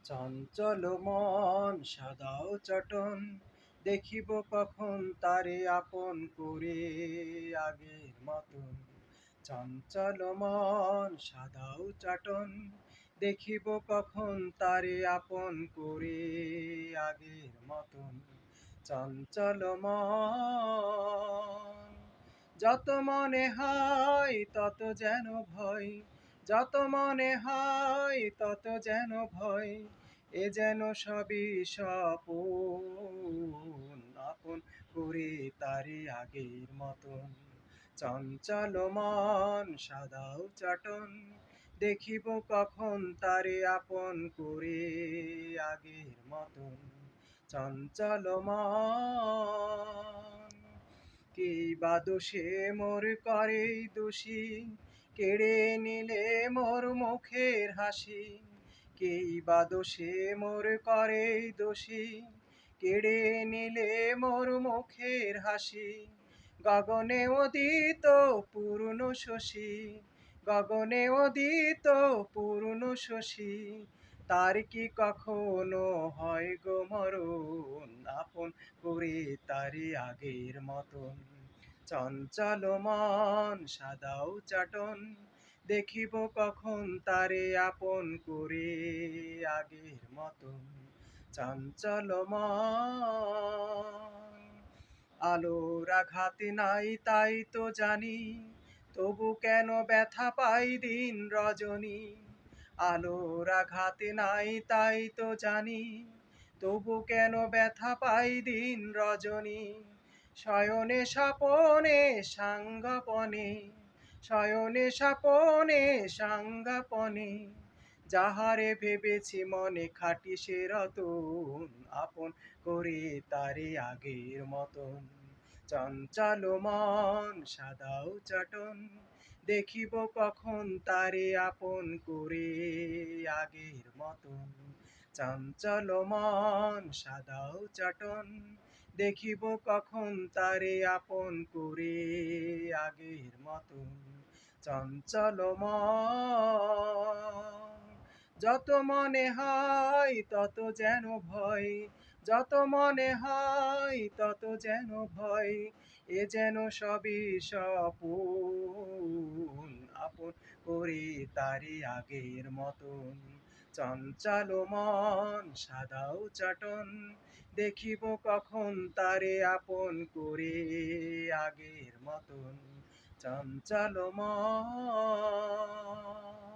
চঞ্চল মন সাদাও চটন, দেখিব কখন তারে আপন করে আগের মতন। চঞ্চল মন সাদাও চটন, দেখিব কখন তারে আপন করে আগের মতন। চঞ্চল মন যত মনে হয় তত যেন ভয়, যত মনে হয় তত যেন ভয়, এ যেন সবই স্বপন, আপন করে তারে আগের মতন। চঞ্চল মন সাদাও চটন, দেখিব কখন তারে আপন করে আগের মতন। চঞ্চল মন কি বা দোষে মোর করে দোষী, কেড়ে নিলে মোর মুখের হাসি। কি বা দোষে মোর করে দোষী, কেড়ে নিলে মোর মুখের হাসি। গগনে উদিত পূর্ণ শশী, গগনে উদিত পূর্ণ শশী, তার কি কখনো হয় গো মরণ, আপন করে তারে আগের মতন। চঞ্চল মন সাদাও চাটন, দেখিব কখন তারে আপন করে আগের মতন। চঞ্চল মন আলোর আঘাত নাই তাই তো জানি, তবু কেন ব্যথা পাই দিন রজনী। আলোর আঘাত নাই তাই তো জানি, তবু কেন ব্যথা পাই দিন রজনী। শয়নে স্বপনে সাঙ্গাপনে, শয়নে স্বপনে সাঙ্গাপনে, যাহারে ভেবেছি মনে খাটি সে রতন, আপন করে তারে আগের মতন। চঞ্চল মন সাদাও চটন, দেখিব কখন তারে আপন করে আগের মতন। চঞ্চল মন সাদাও চটন, দেখিব কখন তারে আপন করে আগের মতন। চঞ্চল মন যত মনে হয় তত যেন ভয়, যত মনে হয় তত যেন ভয়, এ যেন সবই স্বপন, আপন করে তারে আগের মতন। চঞ্চল মন সাদাও চটন, দেখিব কখন তারে আপন করে আগের মতন। চঞ্চল মন।